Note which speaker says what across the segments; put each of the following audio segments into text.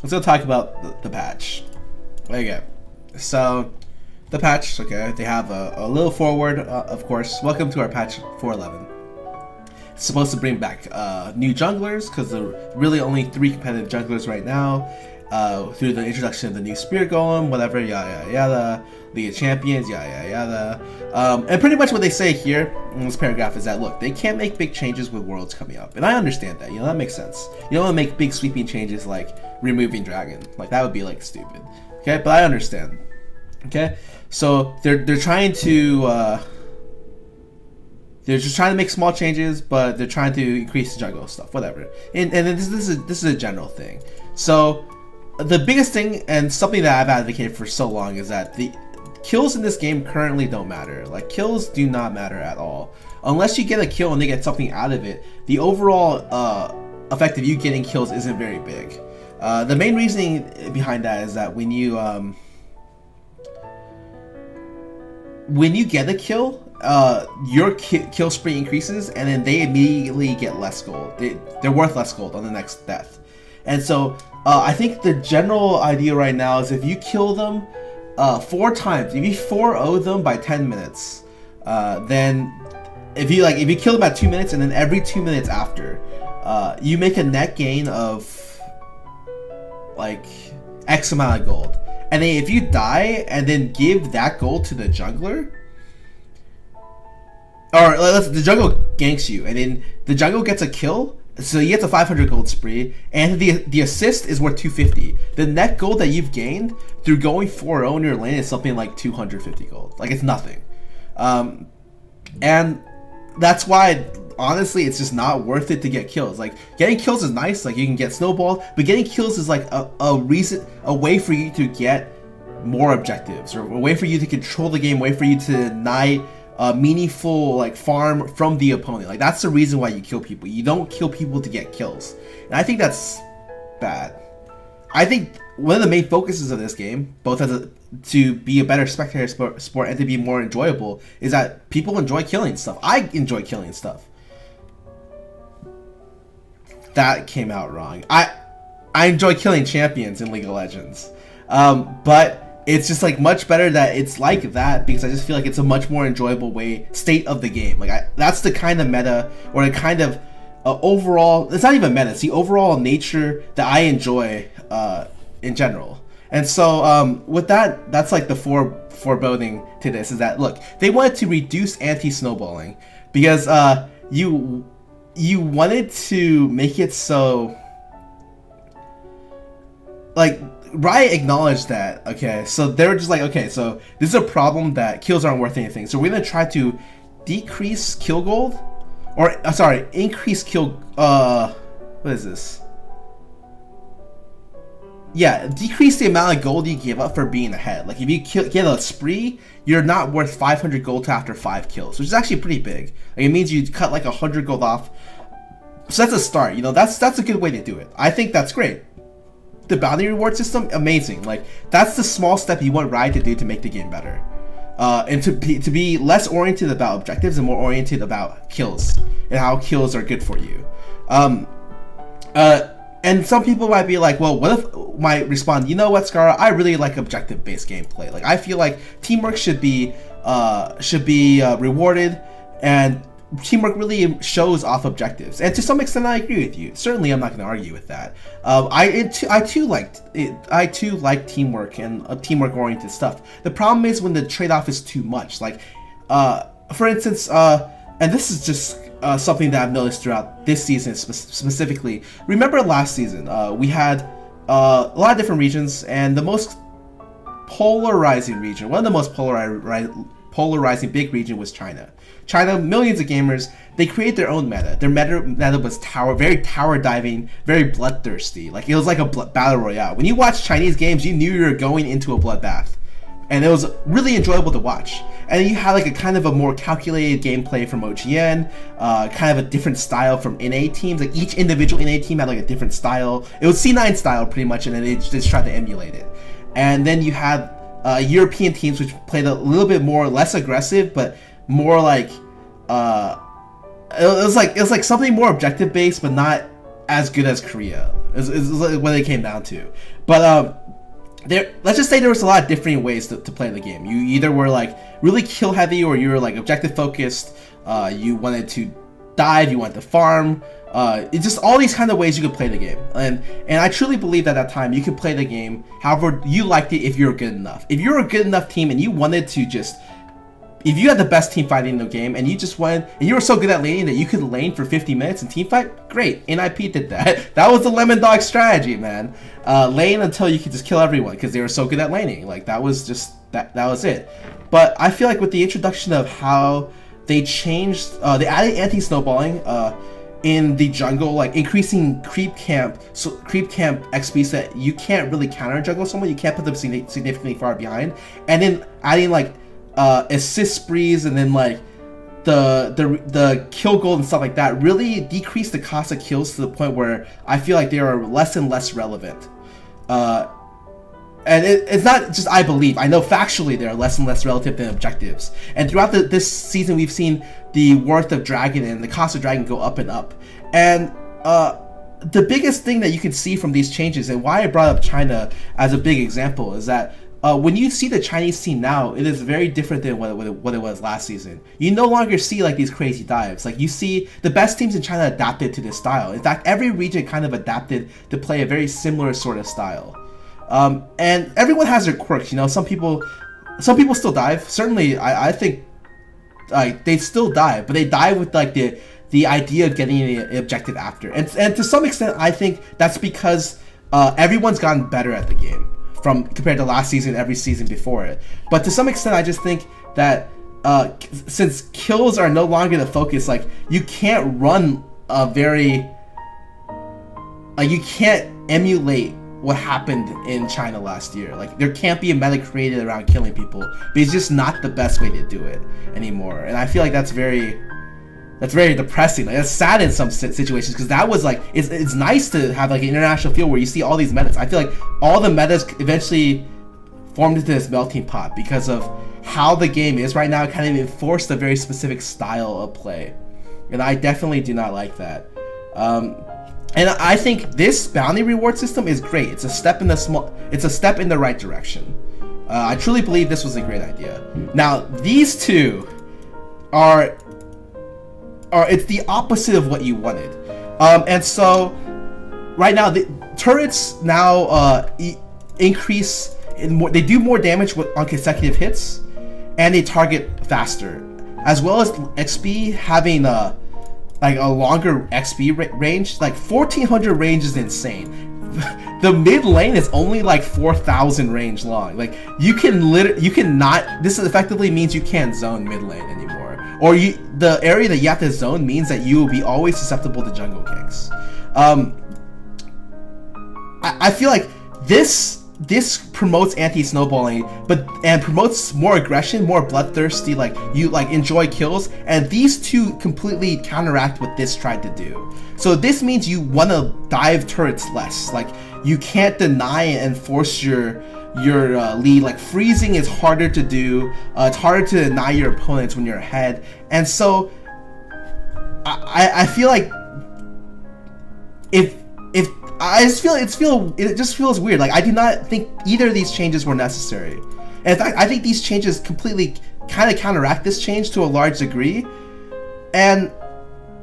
Speaker 1: let's go talk about the patch. Okay, so the patch, okay, they have a little forward, of course. Welcome to our patch 411. It's supposed to bring back new junglers, because there are really only 3 competitive junglers right now, through the introduction of the new Spirit Golem, whatever, yada yada yada, League of Champions, yada yada yada. And pretty much what they say here in this paragraph is that, look, they can't make big changes with Worlds coming up. And I understand that, you know, that makes sense. You don't want to make big sweeping changes like removing Dragon. Like, that would be, like, stupid. Okay, but I understand. Okay, so they're trying to they're just trying to make small changes, but they're trying to increase the jungle stuff, whatever. And then this is a general thing. So the biggest thing, and something that I've advocated for so long, is that the kills in this game currently don't matter. Like, kills do not matter at all unless you get a kill and they get something out of it. The overall effect of you getting kills isn't very big. The main reasoning behind that is that when you get a kill, your kill spree increases, and then they immediately get less gold. They're worth less gold on the next death. And so I think the general idea right now is if you kill them 4 times, if you 4-0 them by 10 minutes, then if you kill them at 2 minutes, and then every 2 minutes after, you make a net gain of like X amount of gold. And then if you die and then give that gold to the jungler, or the jungle ganks you, and then the jungle gets a kill, so you get a 500 gold spree, and the assist is worth 250. The net gold that you've gained through going 4-0 in your lane is something like 250 gold. Like, it's nothing. And that's why, honestly, it's just not worth it to get kills. Like, getting kills is nice, like you can get snowballed, but getting kills is like a way for you to get more objectives, or a way for you to control the game, a way for you to deny meaningful like farm from the opponent. Like, that's the reason why you kill people. You don't kill people to get kills, and I think that's bad. I think one of the main focuses of this game, both as to be a better spectator sport and to be more enjoyable, is that people enjoy killing stuff. I enjoy killing stuff. That came out wrong. I enjoy killing champions in League of Legends, but it's just like much better that it's like that, because I just feel like it's a much more enjoyable state of the game. Like, that's the kind of meta, or the kind of overall, it's not even meta, it's the overall nature that I enjoy in general. And so with that, that's like the foreboding to this, is that, look, they wanted to reduce anti-snowballing, because you wanted to make it so, like, Riot acknowledged that, okay, so they were just like, okay, so this is a problem that kills aren't worth anything, so we're gonna try to decrease kill gold, or sorry, increase kill, what is this? Yeah, decrease the amount of gold you give up for being ahead. Like, if you get a spree, you're not worth 500 gold after 5 kills, which is actually pretty big. Like, it means you cut like 100 gold off, so that's a start, you know, that's a good way to do it. I think that's great. The bounty reward system, amazing. Like, that's the small step you want Riot to do to make the game better, and to be less oriented about objectives and more oriented about kills and how kills are good for you. And some people might be like, well, what if, might respond, you know what, Scarra, I really like objective-based gameplay. Like, I feel like teamwork should be rewarded, and teamwork really shows off objectives, and to some extent I agree with you. Certainly I'm not going to argue with that. I too like teamwork and teamwork oriented stuff. The problem is when the trade-off is too much. Like, for instance, and this is just something that I've noticed throughout this season specifically. Remember last season, we had a lot of different regions, and the most polarizing region, one of the most polarizing big region was China. China, millions of gamers, they create their own meta. Their meta was very tower diving, very bloodthirsty. Like, it was like a battle royale. When you watch Chinese games, you knew you were going into a bloodbath, and it was really enjoyable to watch. And then you had like a kind of a more calculated gameplay from OGN, kind of a different style from NA teams. Like, each individual NA team had like a different style. It was C9 style pretty much, and then they just tried to emulate it. And then you had European teams which played a little bit more, less aggressive, but more like it was like something more objective based, but not as good as Korea. Is what it came down to. But let's just say there was a lot of different ways to play the game. You either were like really kill heavy, or you were like objective focused. You wanted to dive, you wanted to farm. It's just all these kind of ways you could play the game, and I truly believe that at that time you could play the game however you liked it if you're good enough. If you're a good enough team and you wanted to just, if you had the best team fighting in the game and you just went and you were so good at laning that you could lane for 50 minutes and team fight, great. NIP did that. That was the Lemon Dog strategy, man. Lane until you could just kill everyone because they were so good at laning. Like that was just that was it. But I feel like with the introduction of how they changed, they added anti-snowballing in the jungle, like increasing creep camp XP so that you can't really counter jungle someone, you can't put them significantly far behind, and then adding like assist sprees and then like the kill gold and stuff like that really decreased the cost of kills to the point where I feel like they are less and less relevant. And it's not just I believe, I know factually they're less and less relative than objectives. And throughout this season we've seen the worth of Dragon and the cost of Dragon go up and up. And the biggest thing that you can see from these changes, and why I brought up China as a big example, is that when you see the Chinese team now, it is very different than what it was last season. You no longer see like these crazy dives. Like you see the best teams in China adapted to this style. In fact, every region kind of adapted to play a very similar sort of style. And everyone has their quirks, you know. Some people still dive. Certainly, I think they still dive, but they dive with like the idea of getting an objective after. And to some extent, I think that's because everyone's gotten better at the game compared to last season, every season before it. But to some extent, I just think that since kills are no longer the focus, like you can't run a very you can't emulate what happened in China last year. Like there can't be a meta created around killing people, but it's just not the best way to do it anymore. And I feel like that's very depressing. Like it's sad in some situations, because that was like it's nice to have like an international feel where you see all these metas. I feel like all the metas eventually formed into this melting pot because of how the game is right now. It kind of enforced a very specific style of play, and I definitely do not like that. And I think this bounty reward system is great. It's a step in the right direction. I truly believe this was a great idea. Now these two are it's the opposite of what you wanted. And so right now the turrets now increase they do more damage on consecutive hits, and they target faster, as well as XP having like a longer XP range. Like 1400 range is insane. The mid lane is only like 4000 range long. Like you cannot. This effectively means you can't zone mid lane anymore, or the area that you have to zone means that you will be always susceptible to jungle ganks. I feel like this promotes anti-snowballing, and promotes more aggression, more bloodthirsty, like you like enjoy kills, and these two completely counteract what this tried to do. So this means you want to dive turrets less. Like you can't deny and force your lead. Like freezing is harder to do. It's harder to deny your opponents when you're ahead, and so I feel like it just feels weird. Like I do not think either of these changes were necessary. And in fact, I think these changes completely kind of counteract this change to a large degree. And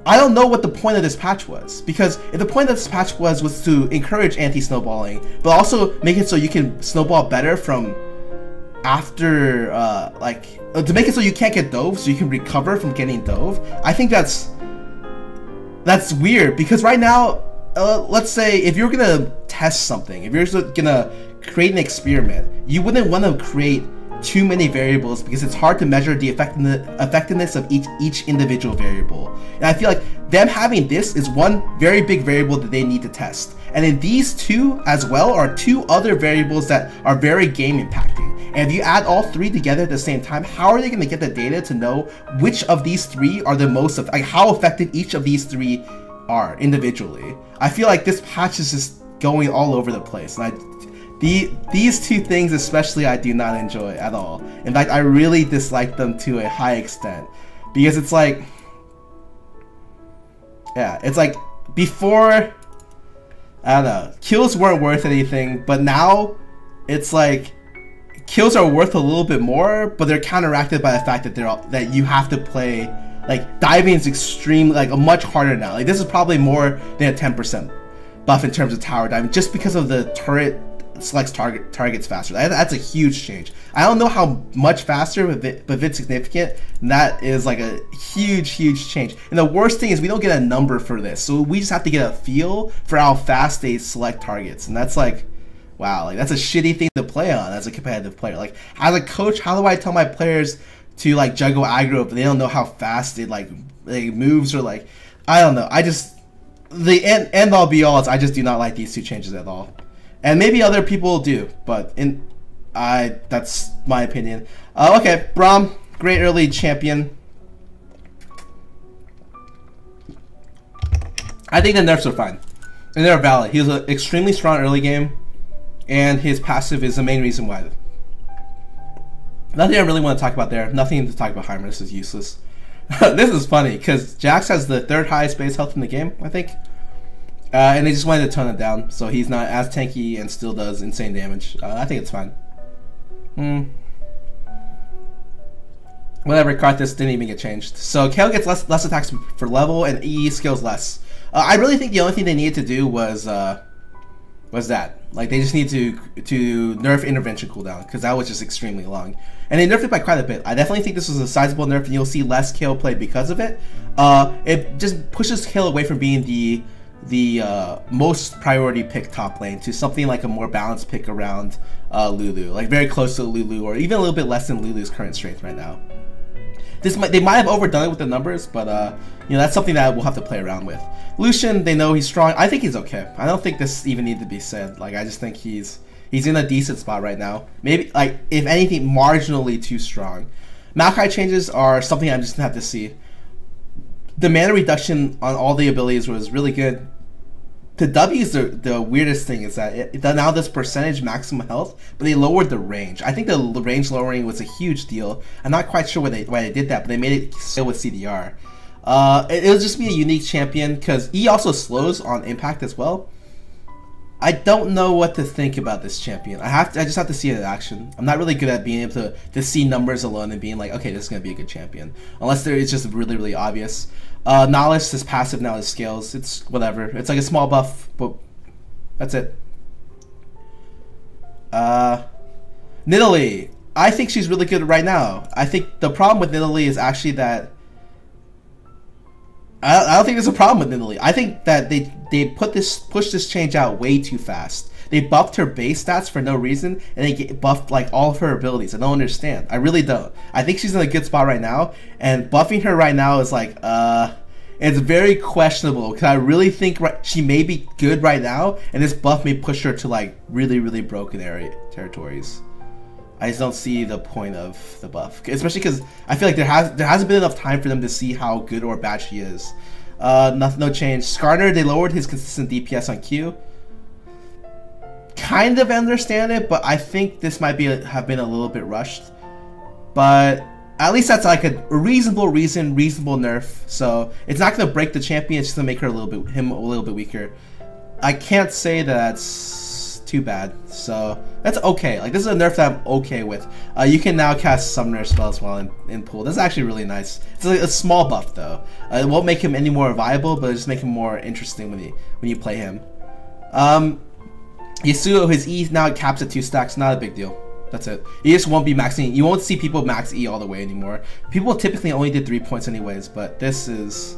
Speaker 1: I don't know what the point of this patch was, because if the point of this patch was to encourage anti-snowballing, but also make it so you can snowball better from after, to make it so you can't get dove, so you can recover from getting dove. I think that's weird, because right now, let's say if you're gonna test something, if you're gonna create an experiment, you wouldn't want to create too many variables, because it's hard to measure the effectiveness of each individual variable. And I feel like them having this is one very big variable that they need to test. And then these two as well are two other variables that are very game impacting. And if you add all three together at the same time, how are they going to get the data to know which of these three are the most, like how effective each of these three are individually? I feel like this patch is just going all over the place, and these two things especially I do not enjoy at all. In fact, I really dislike them to a high extent, because it's like, yeah, it's like before I don't know. Kills weren't worth anything, but now it's like kills are worth a little bit more, but they're counteracted by the fact that that you have to play like diving is extremely like much harder now. Like this is probably more than a 10% buff in terms of tower diving, just because of the turret selects targets faster. That's a huge change. I don't know how much faster, but if it's significant, that is like a huge change. And the worst thing is we don't get a number for this, so we just have to get a feel for how fast they select targets, and that's like, wow, like that's a shitty thing to play on as a competitive player. Like as a coach, how do I tell my players to like juggle aggro if they don't know how fast it like moves, or like, I don't know. I just, the end all be all is I just do not like these two changes at all. And maybe other people do, but that's my opinion. Okay, Braum, great early champion. I think the nerfs are fine, and they're valid. He was an extremely strong early game, and his passive is the main reason why. Nothing I really want to talk about there. Nothing to talk about Heimer. This is useless. This is funny, because Jax has the 3rd highest base health in the game, I think. And they just wanted to tone it down, so he's not as tanky and still does insane damage. I think it's fine. Whatever, Karthus didn't even get changed. So Kayle gets less attacks for level, and EE scales less. I really think the only thing they needed to do was that. Like, they just need to nerf intervention cooldown, because that was just extremely long. And they nerfed it by quite a bit. I definitely think this was a sizable nerf, and you'll see less Kayle play because of it. It just pushes Kayle away from being the most priority pick top lane to something like a more balanced pick around Lulu, like very close to Lulu, or even a little bit less than Lulu's current strength right now. They might have overdone it with the numbers, but you know, that's something that we'll have to play around with. Lucian, they know he's strong. I think he's okay. I don't think this even needs to be said. Like, I just think he's in a decent spot right now. Maybe, like, if anything, marginally too strong. Maokai changes are something I'm just gonna have to see. The mana reduction on all the abilities was really good. The W is the weirdest thing, is that it now does percentage maximum health, but they lowered the range. I think the range lowering was a huge deal. I'm not quite sure why they did that, but they made it scale with CDR. It'll just be a unique champion, because he also slows on impact as well. I don't know what to think about this champion. I just have to see it in action. I'm not really good at being able to see numbers alone and being like, okay, this is gonna be a good champion, unless it's just really obvious. Nihilus is passive now, his scales. It's whatever. It's like a small buff, but that's it. Nidalee, I think she's really good right now. I think the problem with Nidalee is actually that I don't think there's a problem with Nidalee. I think that they pushed this change out way too fast. They buffed her base stats for no reason, and they buffed like all of her abilities. I don't understand. I really don't. I think she's in a good spot right now, and buffing her right now is like, it's very questionable, because I really think she may be good right now, and this buff may push her to like really broken territories. I just don't see the point of the buff, especially because I feel like there hasn't been enough time for them to see how good or bad she is. No change. Scarra, they lowered his consistent DPS on Q. Kind of understand it, but I think this might have been a little bit rushed. But at least that's like a reasonable nerf. So it's not gonna break the champion. It's just gonna make him a little bit weaker. I can't say that that's too bad. So that's okay. Like, this is a nerf that I'm okay with. You can now cast Summoner spells while in pool. That's actually really nice. It's like a small buff though. It won't make him any more viable, but it'll just make him more interesting when you play him. Yasuo, his E now caps at 2 stacks. Not a big deal. That's it. You just won't be maxing. You won't see people max E all the way anymore. People typically only did 3 points anyways, but this is,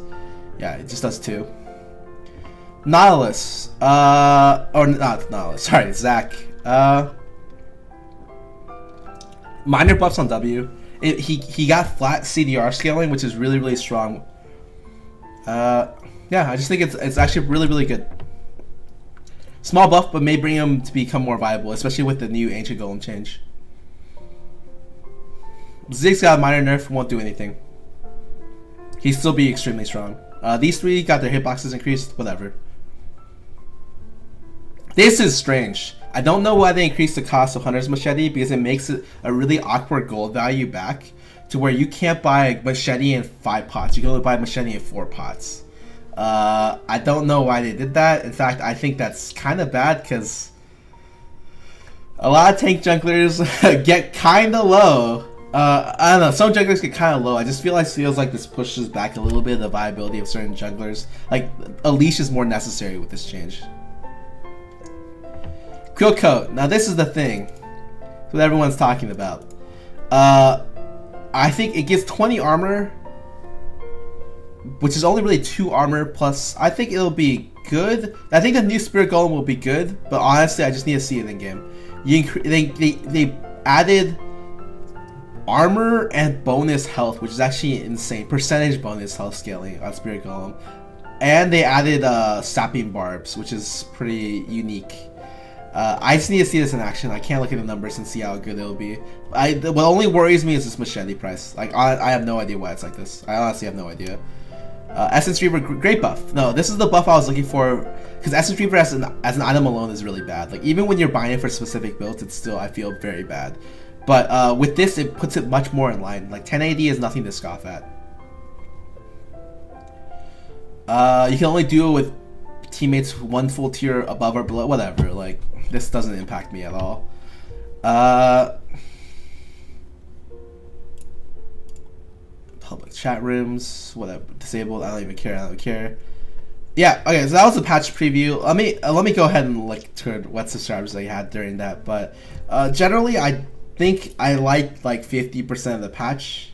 Speaker 1: yeah, it just does 2. Nihilus, or not Nihilus, sorry, Zac. Minor buffs on W. He got flat CDR scaling, which is really strong. Yeah, I just think it's actually really good. Small buff, but may bring him to become more viable, especially with the new Ancient Golem change. Ziggs got a minor nerf, won't do anything. He'd still be extremely strong. These 3 got their hitboxes increased, whatever. This is strange. I don't know why they increased the cost of Hunter's Machete, because it makes it a really awkward gold value back to where you can't buy a machete in 5 pots. You can only buy a machete in 4 pots. I don't know why they did that. In fact, I think that's kind of bad because a lot of tank junglers get kind of low. I don't know, some junglers get kind of low. I just feels like this pushes back a little bit the viability of certain junglers. Like, a leash is more necessary with this change. Quill Coat. Now this is the thing. That's what everyone's talking about. I think it gives 20 armor, which is only really 2 armor plus. I think it'll be good. I think the new Spirit Golem will be good, but honestly, I just need to see it in game. They added armor and bonus health, which is actually insane. Percentage bonus health scaling on Spirit Golem, and they added sapping barbs, which is pretty unique. I just need to see this in action. I can't look at the numbers and see how good it'll be. What only worries me is this machete price. Like, I have no idea why it's like this. I honestly have no idea. Essence Reaver, great buff. No, this is the buff I was looking for, because Essence Reaver as an item alone is really bad. Like, even when you're buying it for specific builds, it's still, I feel, very bad. But with this, it puts it much more in line. Like, 1080 is nothing to scoff at. You can only do it with teammates 1 full tier above or below, whatever. Like, this doesn't impact me at all. Public chat rooms, whatever, disabled. I don't even care. I don't care. Yeah. Okay. So that was the patch preview. Let me go ahead and look to what subscribers I had during that. But generally, I think I liked like 50% of the patch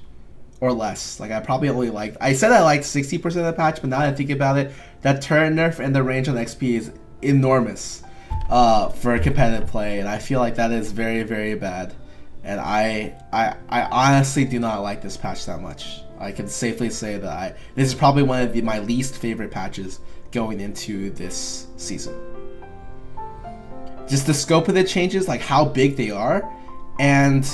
Speaker 1: or less. Like, I probably only liked. I said I liked 60% of the patch, but now that I think about it, that turn nerf and the range on XP is enormous for competitive play, and I feel like that is very, very bad. And I honestly do not like this patch that much. I can safely say that this is probably one of my least favorite patches going into this season. Just the scope of the changes, like how big they are, and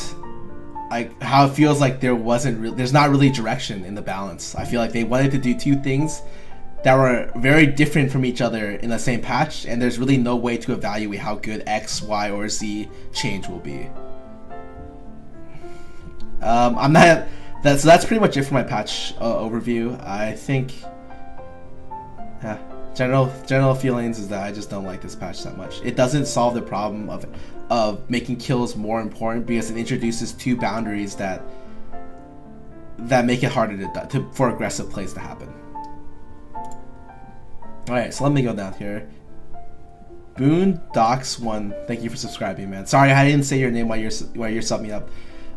Speaker 1: like how it feels like there's not really direction in the balance. I feel like they wanted to do 2 things that were very different from each other in the same patch, and there's really no way to evaluate how good X, Y, or Z change will be. So that's pretty much it for my patch overview. I think, yeah, general feelings is that I just don't like this patch that much. It doesn't solve the problem of making kills more important, because it introduces 2 boundaries that make it harder for aggressive plays to happen. Alright, so let me go down here. Boondocks1, thank you for subscribing, man. Sorry, I didn't say your name while you're subbing me up.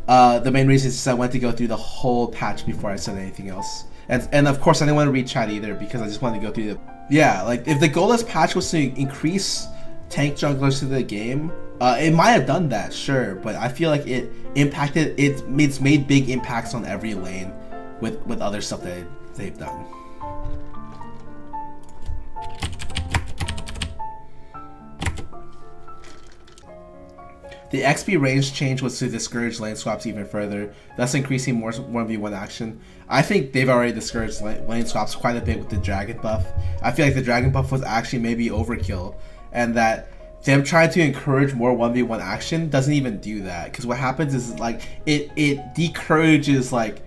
Speaker 1: The main reason is I wanted to go through the whole patch before I said anything else. And of course I didn't want to read chat either, because I just wanted to go through the... Yeah, like, if the goal of this patch was to increase tank junglers to the game, it might have done that, sure, but I feel like it's made big impacts on every lane with other stuff that they've done. The XP range change was to discourage lane swaps even further, thus increasing more 1v1 action. I think they've already discouraged lane swaps quite a bit with the dragon buff. I feel like the dragon buff was actually maybe overkill, and that them trying to encourage more 1v1 action doesn't even do that, because what happens is, like, it discourages like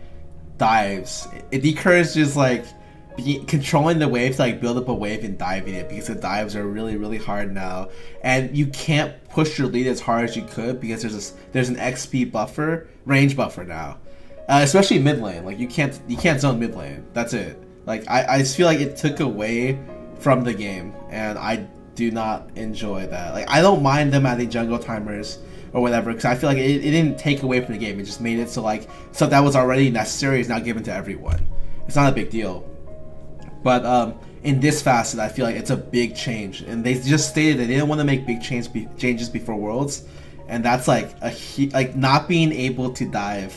Speaker 1: dives. It discourages like controlling the wave to like build up a wave and diving it, because the dives are really, really hard now, and you can't push your lead as hard as you could because there's an XP buffer, range buffer now, especially mid lane. Like, you can't zone mid lane. That's it. Like, I just feel like it took away from the game, and I do not enjoy that. Like, I don't mind them adding jungle timers or whatever, because I feel like it didn't take away from the game. It just made it so like stuff that was already necessary is now given to everyone. It's not a big deal. But in this facet, I feel like it's a big change, and they just stated that they didn't want to make big changes before Worlds, and that's like like not being able to dive,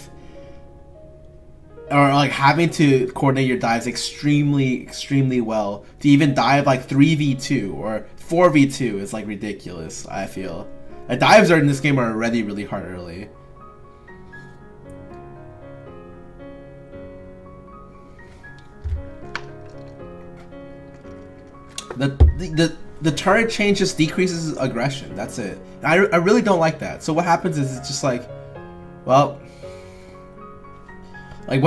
Speaker 1: or like having to coordinate your dives extremely well to even dive like 3v2 or 4v2 is like ridiculous. I feel like dives in this game are already really hard early. The turret change just decreases aggression. That's it. I really don't like that. So what happens is it's just like, well, like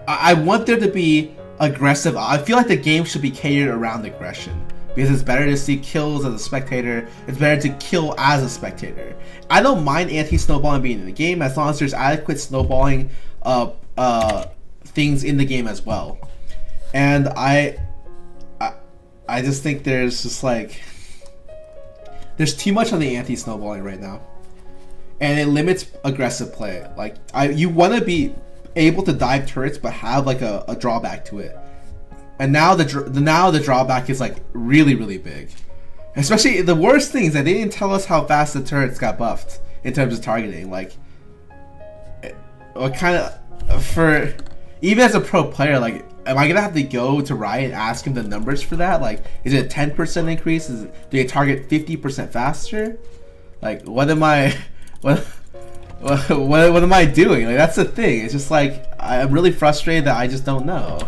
Speaker 1: I want there to be aggressive. I feel like the game should be catered around aggression because it's better to see kills as a spectator. It's better to kill as a spectator. I don't mind anti-snowballing being in the game as long as there's adequate snowballing things in the game as well. And I just think there's just like there's too much on the anti-snowballing right now, and it limits aggressive play. Like you want to be able to dive turrets but have like a drawback to it, and now the drawback is like really big. Especially the worst thing is that they didn't tell us how fast the turrets got buffed in terms of targeting. Like what kind of, for even as a pro player, like am I gonna have to go to Riot and ask him the numbers for that? Like, is it a 10% increase? Do they target 50% faster? Like, what am I what am I doing? Like, that's the thing. It's just like I'm really frustrated that I just don't know.